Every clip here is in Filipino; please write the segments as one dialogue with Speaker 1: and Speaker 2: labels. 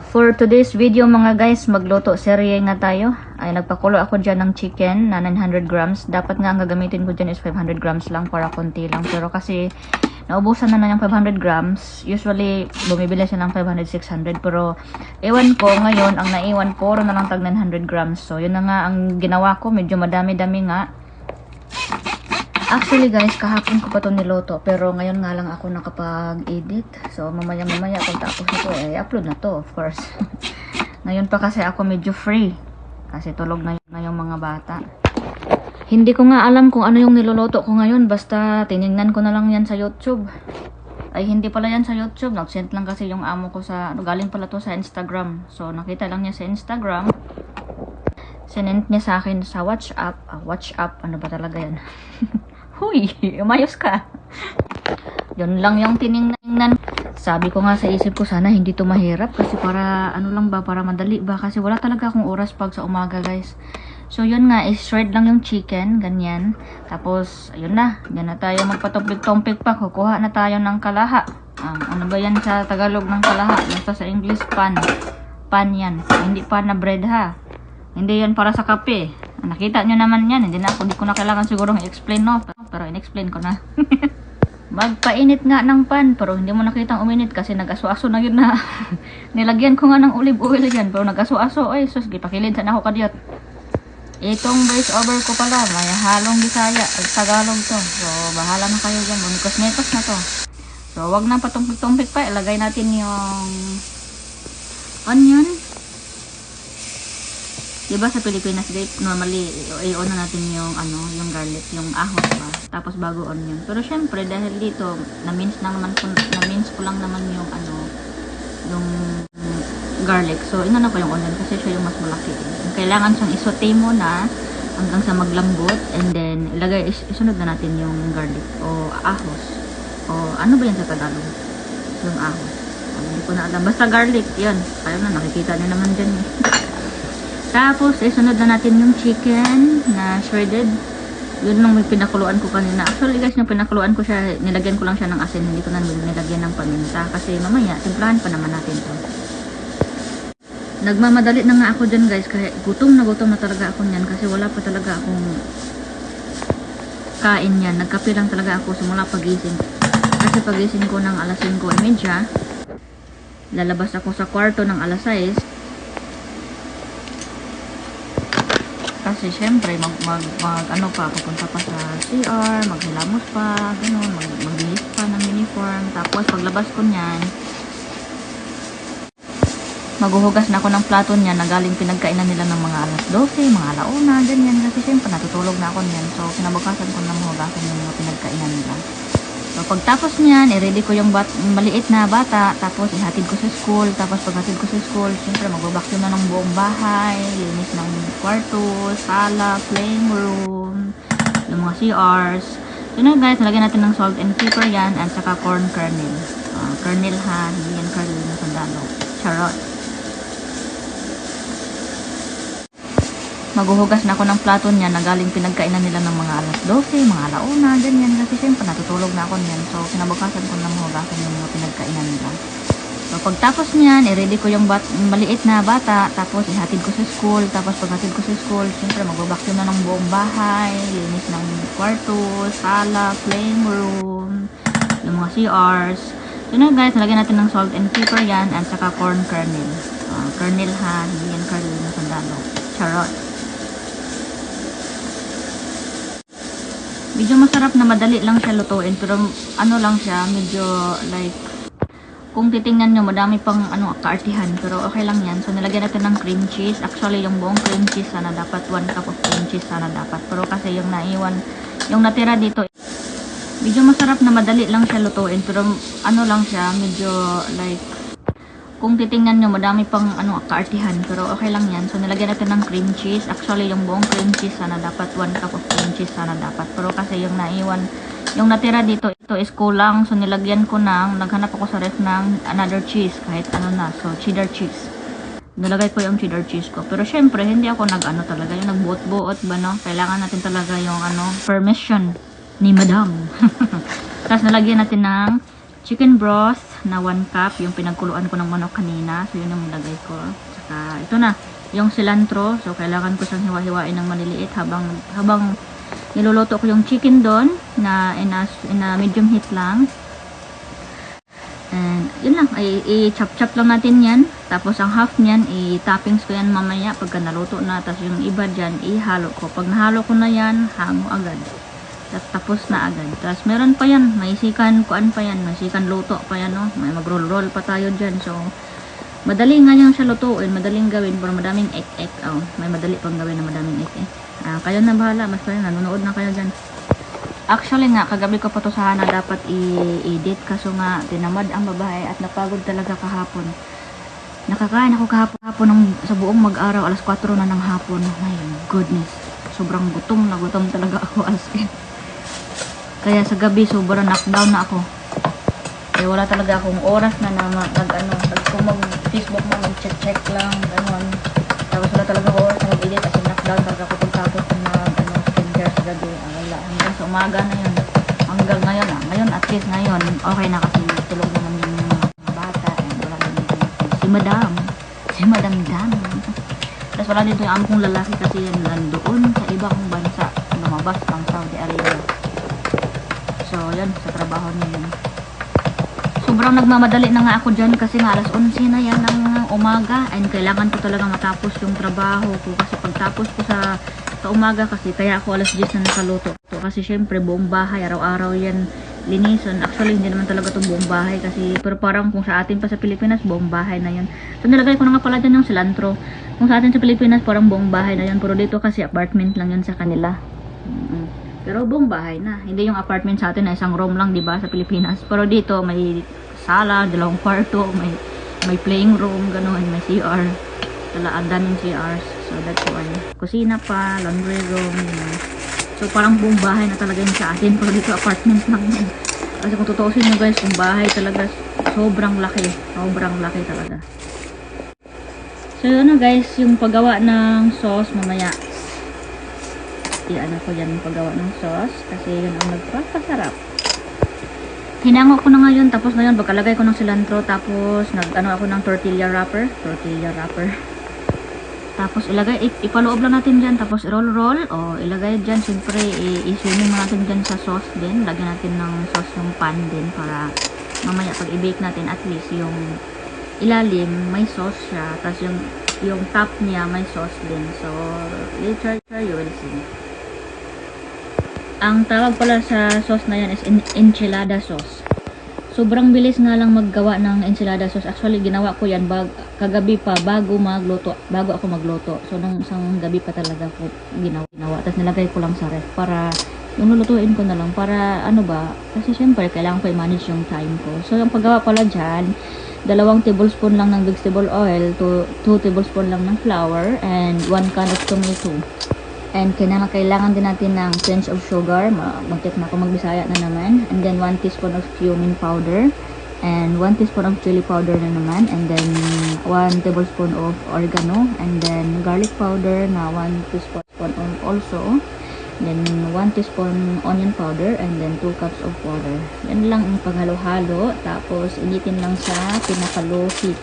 Speaker 1: For today's video mga guys, magluto serye nga tayo. Ay nagpakulo ako dyan ng chicken na 900 grams. Dapat nga ang gagamitin ko dyan is 500 grams lang para konti lang. Pero kasi naubusan na yung 500 grams. Usually bumibili siya ng 500, 600. Pero ewan ko ngayon, ang naiwan ko na lang tag 900 grams. So yun na nga ang ginawa ko. Medyo madami-dami nga. Actually guys, kahapon ko pa ito niloto. Pero ngayon nga lang ako nakapag-edit. So mamaya-mamaya kung tapos nito i-upload na to, of course. Ngayon pa kasi ako medyo free. Kasi tulog na yung mga bata. Hindi ko nga alam kung ano yung niloloto ko ngayon. Basta tinignan ko na lang yan sa YouTube. Ay hindi pala yan sa YouTube. Nag-send lang kasi yung amo ko sa... Galing pala to sa Instagram. So nakita lang niya sa Instagram. Sinend niya sa akin sa WhatsApp. WhatsApp, ano ba talaga yan? Huy, umayos ka. Yun lang yung tiningnan. Sabi ko nga sa isip ko, sana hindi to mahirap. Kasi para, ano lang ba, para madali ba. Kasi wala talaga akong oras pag sa umaga guys. So yun nga, is-shred lang yung chicken, ganyan. Tapos, ayun na. Yan na tayo magpatumpik-tumpik pa. Kukuha na tayo ng kalaha. Ano ba yan sa Tagalog ng kalaha? Basta sa English, pan. Pan yan. Hindi pan na bread ha. Hindi yan para sa kape. Nakita nyo naman yan. Hindi ko na kailangan siguro i-explain, no? Pero in-explain ko na. Magpainit nga ng pan. Pero hindi mo nakitang uminit kasi nag-aso-aso na yun na. Nilagyan ko nga ng olive oil yan. Pero nag-aso-aso. Ay, sus, gipakilid sa ako kadiyot. Itong voice over ko pala. May halong Bisaya. Tagalog to. So, bahala na kayo dyan. Bumikos-mikos na to. So, wag na patumpik-tumpik pa. Ilagay natin yung onion. Diba sa Pilipinas, normally, i-on na natin yung, yung garlic, yung ahos ba. Tapos bago onion. Pero syempre, dahil dito, na-mince ko lang naman yung, yung garlic. So, inano ko yung onion kasi siya yung mas malaki. Kailangan siyang isote muna hanggang sa maglambot. And then, isunod na natin yung garlic o ahos. O, ano ba yan sa Tagalog? Yung ahos. Hindi ko na alam. Basta garlic, yan. Kaya na, nakikita niyo naman dyan eh. Tapos, isunod na natin yung chicken na shredded. Yun lang may pinakuluan ko kanina. Actually guys, yung pinakuluan ko siya, nilagyan ko lang siya ng asin. Hindi ko na nilagyan ng paminta. Kasi mamaya, timplahan pa naman natin to. Nagmamadali na nga ako dyan guys. Kaya gutom na talaga ako nyan. Kasi wala pa talaga akong kain yan. Nagkape lang talaga ako simula pagising. Kasi pagising ko ng alas 5:30. Lalabas ako sa kwarto ng alas 6. Kasi syempre pupunta pa sa CR, maghilamos pa, gano'n, magbihis pa ng uniform. Tapos paglabas ko niyan, maghuhugas na ako ng plato niya na galing pinagkainan nila ng mga alas 12, mga alauna, ganyan. Kasi syempre natutulog na ako niyan. So kinabukasan ko na mahugasan yung mga pinagkainan nila. So pagtapos niyan, i-ready ko yung maliit na bata, tapos ihatid ko sa school. Tapos paghatid ko sa school, syempre magbabaksyon na ng buong bahay, linis ng kwarto, sala, playing room, yung mga CRs. So na guys, nalagyan natin ng salt and pepper yan, at saka corn kernel. Kernel ha, hindi yan kernel na sandalo. Charot. Maghuhugas na ako ng plato niya na galing pinagkainan nila ng mga alas 12, mga alauna, ganyan. Kasi syempre natutulog na ako niyan. So kinabukasan ko na mahugasan yung mga pinagkainan nila. So pagtapos niyan, i-ready ko yung maliit na bata, tapos ihatid ko sa school. Tapos paghatid ko sa school, syempre magbabaksyon na ng buong bahay, linis ng kwarto, sala, playing room, yung mga CRs. So na guys, nalagyan natin ng salt and pepper yan, at saka corn kernel. Kernel ha, hindi yan kernel na sandalo. Charot. Medyo masarap na madali lang siya lutuin, pero ano lang siya, medyo like, kung titingnan nyo, madami pang kaartihan, pero okay lang yan. So nilagyan natin ng cream cheese. Actually yung buong cream cheese sana dapat, 1 cup of cream cheese sana dapat. Pero kasi yung naiwan, yung natira dito, medyo masarap na madali lang siya lutuin, pero ano lang siya, medyo like, kung titingnan nyo, madami pang kaartihan, pero okay lang yan. So nilagyan natin ng cream cheese. Actually yung buong cream cheese sana dapat, 1 cup of cream cheese sana dapat. Pero kasi yung naiwan, yung natira dito, ito is kulang. So nilagyan ko naghanap ako sa ref ng another cheese, kahit na. So cheddar cheese. Nilagay ko yung cheddar cheese ko. Pero syempre, hindi ako talaga, yung nagbuot-buot ba, no? Kailangan natin talaga yung permission ni madam. Tapos nalagyan natin ng chicken broth. na 1 cup, yung pinagkuluan ko ng manok kanina. So, yun yung lagay ko. Saka, ito na, yung cilantro. So, kailangan ko siyang hiwa-hiwain ng maliliit habang niluluto ko yung chicken doon na in a medium heat lang. And, yun lang, i-chop-chop lang natin yan. Tapos, ang half niyan, i-toppings ko yan mamaya pagka naluto na. Tapos, yung iba dyan, ihalo ko. Pag nahalo ko na yan, hango agad. Tapos na agad. Tapos, meron pa yan. May sikan, kuan pa yan. May sikan luto pa yan, no? May mag-roll-roll pa tayo dyan. So, madali nga yan siya lutuin. Madaling gawin. Pero madaming ek-ek. Oh, may madali pang gawin na madaming ek-ek. Kayo na bahala. Mas kayo, nanonood na kayo dyan. Actually nga, kagabi ko pa to sana dapat i-edit. Kaso nga, tinamad ang babae at napagod talaga kahapon. Nakakain ako kahapon sa buong mag-araw. Alas 4 na ng hapon. My goodness. Sobrang gutom na gutom talaga ako as in. Kaya sa gabi, sobrang knockdown na ako. Kaya wala talaga akong oras na kung mag-Facebook mo, mag-check lang, gano'n. Tapos wala talaga ako oras na mag-edit kasi knockdown talaga ako pagkapos na skincare sa gabi. Wala, hanggang sa umaga na yun. Hanggang ngayon, ngayon at least ngayon, okay na kasi tulog naman yung mga bata. Wala din si Madam Dam. Tapos wala dito yung amo kong lalaki kasi yan nandoon sa ibang bansa, lumabas ng Saudi Arabia. So, yan, sa trabaho niya yun. Sobrang nagmamadali na nga ako dyan kasi nga alas 11 na yan ng umaga and kailangan ko talaga matapos yung trabaho ko kasi pagtapos ko sa umaga kasi kaya ako alas 10 na nakaluto. Kasi syempre buong bahay, araw-araw yan linisan. Actually, hindi naman talaga itong buong bahay kasi pero parang kung sa atin pa sa Pilipinas, buong bahay na yan. So, nilagay ko na nga pala dyan yung cilantro. Kung sa atin sa Pilipinas, parang buong bahay na yan. Pero dito kasi apartment lang yan sa kanila. Pero buong bahay na. Hindi yung apartment sa atin na isang room lang, di ba, sa Pilipinas. Pero dito, may sala, 2 kwarto, may playing room, gano'n, may CR. Ang daming CRs. So, that's why. Kusina pa, laundry room, you know. So, parang buong bahay na talaga yun sa atin. Pero dito, apartment lang yan. Kasi kung tutuusin nyo guys, yung bahay talaga, sobrang laki. Sobrang laki talaga. So, yun na guys, yung paggawa ng sauce mamaya. Ano ko yan yung paggawa ng sauce. Kasi yun ang nagpapasarap. Hinango ko na ngayon. Tapos na yun, pagkalagay ko ng cilantro. Tapos, nag-ano ako ng tortilla wrapper. Tapos, ipaloob lang natin dyan. Tapos, roll. O, ilagay dyan. Siyempre, i-swimming natin dyan sa sauce din. Lagyan natin ng sauce yung pan din. Para mamaya, pag i-bake natin, at least yung ilalim, may sauce siya. Tapos, yung top niya, may sauce din. So, later, you will see. Ang tawag pala sa sauce na yan is enchilada sauce. Sobrang bilis nga lang maggawa ng enchilada sauce. Actually, ginawa ko yan kagabi pa bago ako magluto. So, nung isang gabi pa talaga ko ginawa. Tapos nilagay ko lang sa ref para yung lulutuin ko na lang para ano ba, kasi syempre kailangan ko i-manage yung time ko. So, ang paggawa pala dyan, 2 tablespoon lang ng vegetable oil, 2 tablespoon lang ng flour, and 1 can of tomato. And kailangan din natin ng pinch of sugar. Mag-take na ako, magbisaya na naman. And then 1 teaspoon of cumin powder. And 1 teaspoon of chili powder na naman. And then 1 tablespoon of oregano. And then garlic powder na 1 teaspoon also. Then 1 teaspoon onion powder. And then 2 cups of water. Yan lang ang paghalo-halo. Tapos initin lang sa pinaka-low heat.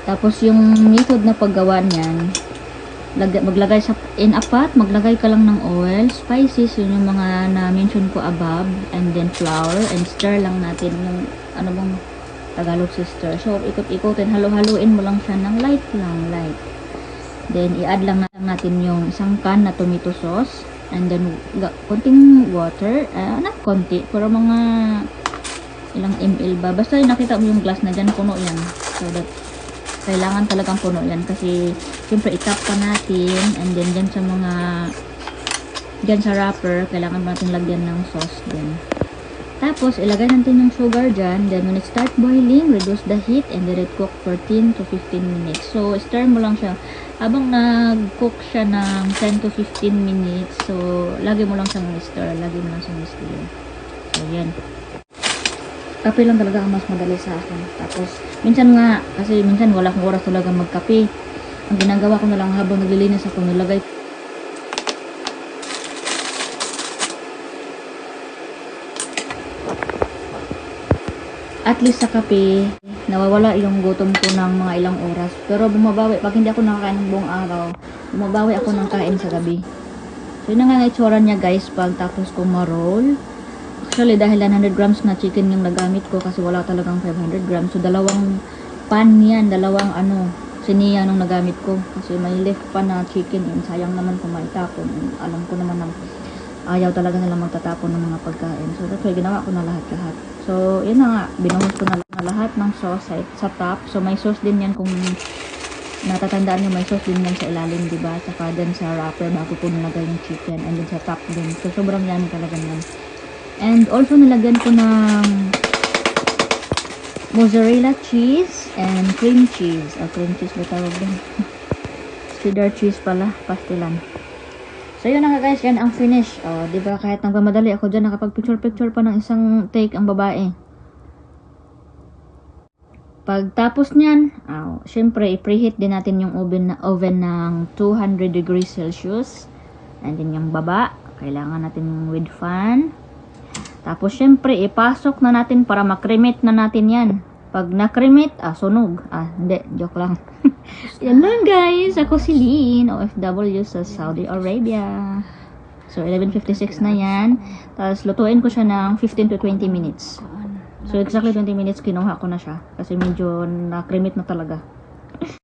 Speaker 1: Tapos yung method na paggawa niyan, maglagay in a pot, maglagay ka lang ng oil, spices, yun yung mga na-mention ko above, and then flour, and stir lang natin yung, ano bang Tagalog sister. So, ikot-ikotin, halo-haluin mo lang siya ng light. Then, i-add lang natin yung isang can na tomato sauce, and then, konting water, not konti, pero mga ilang ml ba. Basta yung nakita mo yung glass na dyan, puno yan. So, that kailangan talagang puno yan kasi siyempre itap pa natin and then dyan sa wrapper kailangan natin lagyan ng sauce din. Tapos ilagay natin yung sugar dyan, then when it start boiling, reduce the heat and let it cook for 10 to 15 minutes. So stir mo lang siya habang nag-cook siya ng 10 to 15 minutes. So lagi mo lang siyang stir. So yan. Kape lang talaga ang mas madali sa akin. Tapos, minsan wala akong oras talaga magkape. Ang ginagawa ko na lang habang naglilinis ako, nilagay at least sa kape, nawawala yung gutom ko ng mga ilang oras. Pero bumabawi, pag hindi ako nakakain ng buong araw, bumabawi ako ng kain sa gabi. So yun na nga itsura niya guys pag tapos kong ma-roll. Actually dahil 100 grams na chicken yung nagamit ko kasi wala talagang 500 grams. So dalawang pan yan, dalawang siniya nung nagamit ko. Kasi may left pa na chicken yun. Sayang naman kung maitapon. Alam ko naman na ayaw talaga nila magtatapon ng mga pagkain. So that's why ginawa ko na lahat-lahat. So yun na nga, binuhos ko na lahat ng sauce sa top. So may sauce din yan kung natatandaan nyo, may sauce din yan sa ilalim, diba? Saka din sa wrapper bago ko nilagay yung chicken and din sa top din. So sobrang yummy talaga yan. And also nilagyan ko ng mozzarella cheese and cream cheese. Cream cheese ba tawag din? Cheddar cheese pala, pastilan. So yun na nga guys, yan ang finish. Diba kahit nagmamadali ako dyan, nakapag-picture pa ng isang take ang babae. Pagtapos nyan, syempre i-preheat din natin yung oven ng 200 degrees Celsius. And then yung baba, kailangan natin with fan. Tapos syempre ipasok na natin para makremate na natin yan. Pag nakremate, sunog. Hindi, joke lang. Yan lang guys, ako si Lynn, OFW sa Saudi Arabia. So 11:56 na yan. Tapos lutuin ko siya ng 15 to 20 minutes. So exactly 20 minutes kinuha ko na siya kasi medyo nakremate na talaga.